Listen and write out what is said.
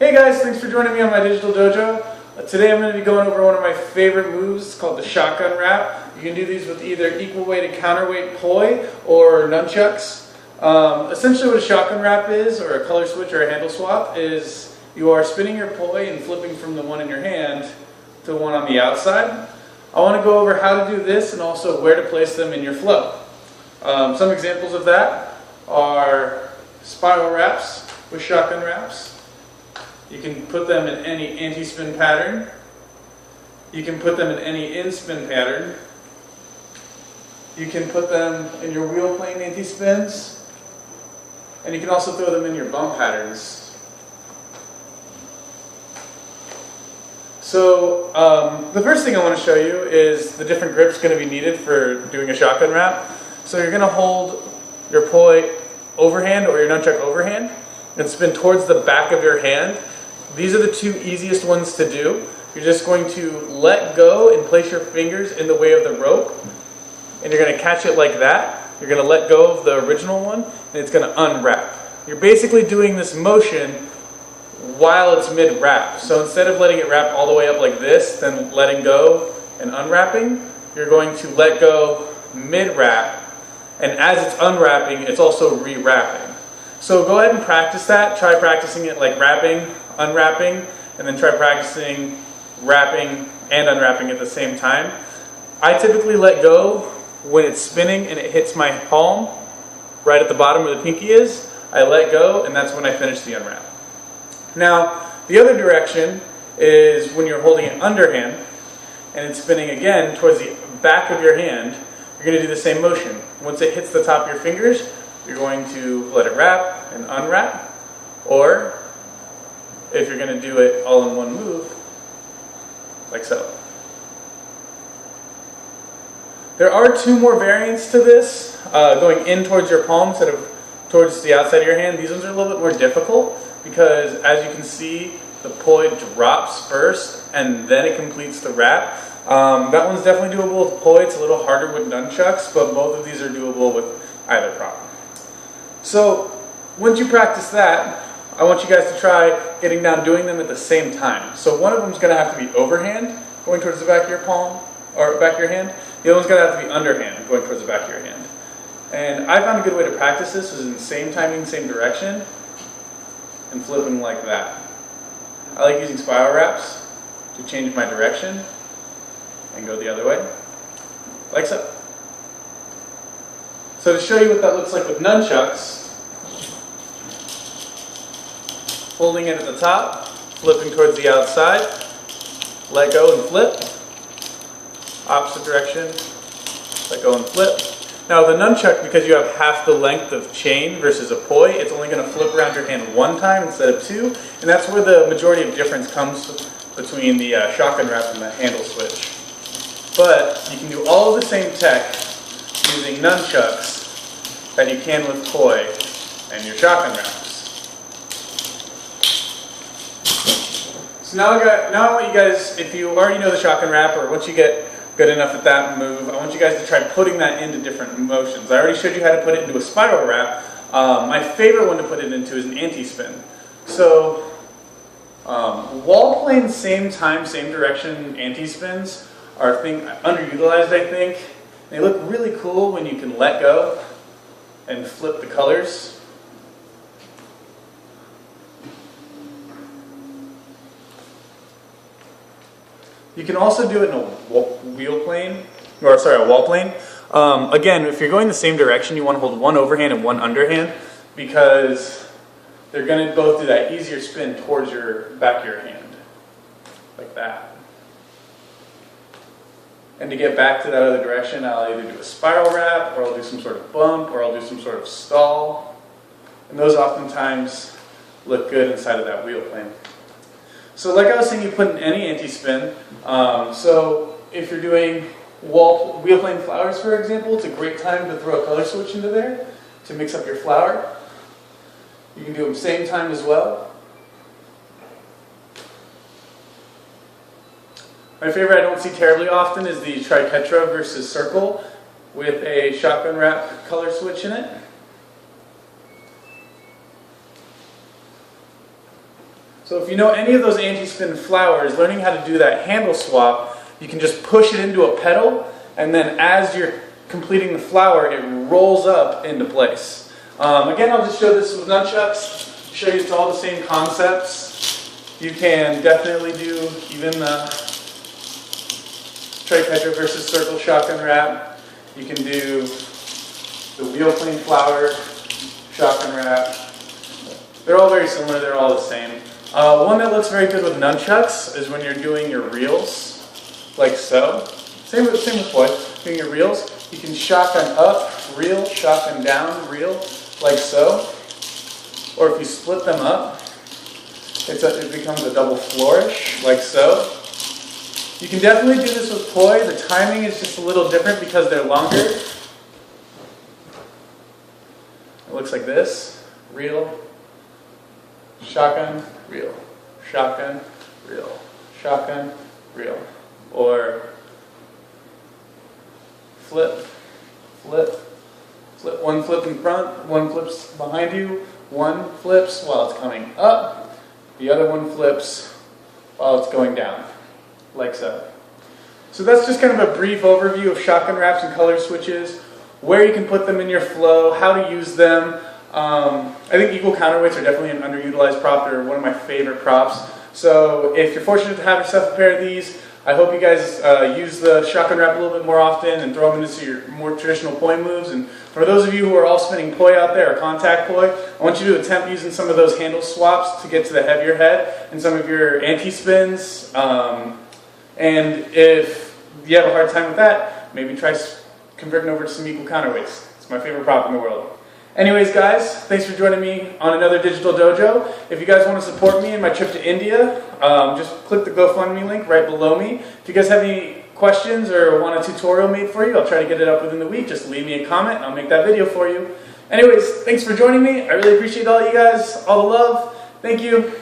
Hey guys, thanks for joining me on my digital dojo. Today I'm going to be going over one of my favorite moves called the shotgun wrap. You can do these with either equal weight and counterweight poi or nunchucks. Essentially what a shotgun wrap is, or a color switch or a handle swap, is you are spinning your poi and flipping from the one in your hand to the one on the outside. I want to go over how to do this and also where to place them in your flow. Some examples of that are spiral wraps with shotgun wraps. You can put them in any anti-spin pattern. You can put them in any in-spin pattern. You can put them in your wheel plane anti-spins. And you can also throw them in your bump patterns. So the first thing I want to show you is the different grips going to be needed for doing a shotgun wrap. So you're going to hold your poi overhand or your nunchuck overhand and spin towards the back of your hand. These are the two easiest ones to do. You're just going to let go and place your fingers in the way of the rope, and you're going to catch it like that. You're going to let go of the original one, and it's going to unwrap. You're basically doing this motion while it's mid-wrap. So instead of letting it wrap all the way up like this, then letting go and unwrapping, you're going to let go mid-wrap, and as it's unwrapping, it's also re-wrapping. So go ahead and practice that. Try practicing it like wrapping, unwrapping, and then try practicing wrapping and unwrapping at the same time. I typically let go when it's spinning and it hits my palm right at the bottom where the pinky is. I let go, and that's when I finish the unwrap. Now, the other direction is when you're holding it underhand and it's spinning again towards the back of your hand. You're going to do the same motion. Once it hits the top of your fingers, you're going to let it wrap and unwrap, or if you're going to do it all in one move, like so. There are two more variants to this, going in towards your palm instead of towards the outside of your hand. These ones are a little bit more difficult because, as you can see, the poi drops first and then it completes the wrap. That one's definitely doable with poi. It's a little harder with nunchucks, but both of these are doable with either prop. So once you practice that, I want you guys to try getting down doing them at the same time. So one of them is going to have to be overhand, going towards the back of your palm, or back of your hand. The other one's going to have to be underhand, going towards the back of your hand. And I found a good way to practice this is in the same timing, same direction, and flipping like that. I like using spiral wraps to change my direction and go the other way, like so. So to show you what that looks like with nunchucks, holding it at the top, flipping towards the outside, let go and flip, opposite direction, let go and flip. Now the nunchuck, because you have half the length of chain versus a poi, it's only going to flip around your hand one time instead of two, and that's where the majority of difference comes between the shotgun wrap and the handle switch. But you can do all of the same tech using nunchucks that you can with poi and your shotgun wraps. So now I want you guys, if you already know the shotgun wrap, or once you get good enough at that move, I want you guys to try putting that into different motions. I already showed you how to put it into a spiral wrap. My favorite one to put it into is an anti-spin. So wall plane, same time, same direction anti-spins are underutilized, I think. They look really cool when you can let go and flip the colors. You can also do it in a wheel plane, or sorry, a wall plane. Again, if you're going the same direction, you want to hold one overhand and one underhand because they're going to both do that easier spin towards your back of your hand, like that. And to get back to that other direction, I'll either do a spiral wrap, or I'll do some sort of bump, or I'll do some sort of stall. And those oftentimes look good inside of that wheel plane. So like I was saying, you put in any anti-spin. So if you're doing wheel plane flowers, for example, it's a great time to throw a color switch into there to mix up your flower. You can do them same time as well. My favorite I don't see terribly often is the triquetra versus circle with a shotgun wrap color switch in it. So if you know any of those anti-spin flowers, learning how to do that handle swap, you can just push it into a pedal, and then as you're completing the flower, it rolls up into place. Again, I'll just show this with nunchucks, show you it's all the same concepts. You can definitely do even the tripedra versus circle shotgun wrap. You can do the wheel plane flower shotgun wrap. They're all very similar, they're all the same. One that looks very good with nunchucks is when you're doing your reels, like so. Same with poi, doing your reels. You can shotgun up, reel, shotgun down, reel, like so. Or if you split them up, it becomes a double flourish, like so. You can definitely do this with poi. The timing is just a little different because they're longer. It looks like this. Reel, shotgun, reel, shotgun, reel, shotgun, reel. Or flip, flip, flip. One flip in front, one flips behind you, one flips while it's coming up, the other one flips while it's going down, like so. So that's just kind of a brief overview of shotgun wraps and color switches, where you can put them in your flow, how to use them. I think equal counterweights are definitely an underutilized prop. They're one of my favorite props. So if you're fortunate to have yourself a pair of these, I hope you guys use the shotgun wrap a little bit more often and throw them into your more traditional poi moves. And for those of you who are all spinning poi out there, or contact poi, I want you to attempt using some of those handle swaps to get to the heavier head and some of your anti-spins. And if you have a hard time with that, maybe try converting over to some equal counterweights. It's my favorite prop in the world. Anyways, guys, thanks for joining me on another Digital Dojo. If you guys want to support me in my trip to India, just click the GoFundMe link right below me. If you guys have any questions or want a tutorial made for you, I'll try to get it up within the week. Just leave me a comment and I'll make that video for you. Anyways, thanks for joining me. I really appreciate all you guys, all the love. Thank you.